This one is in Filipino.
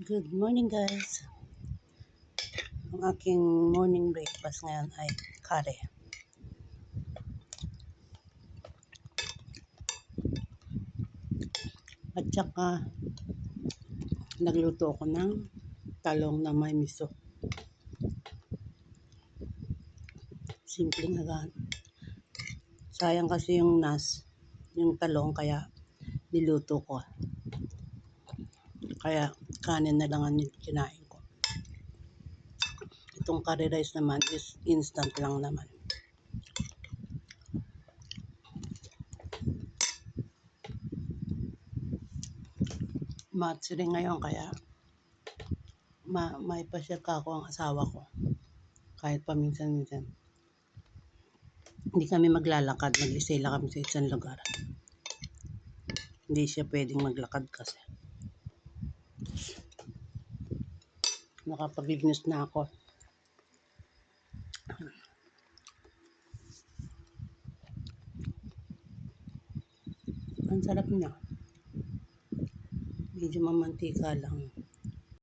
Good morning guys. Ang aking morning breakfast ngayon ay kare. At saka nagluto ako ng talong na may miso. Simpleng agad. Sayang kasi yung talong kaya niluto ko. Kaya kanin na lang ang kinain ko. Itong curry rice naman is instant lang naman. Matsuri ngayon kaya may pasyal ka ako ang asawa ko. Kahit paminsan-minsan. Hindi kami maglalakad, mag-isela kami sa isang lugar. Hindi siya pwedeng maglakad kasi. Nakapag-ignis na ako. Ang sarap niya. Medyo mamantika lang.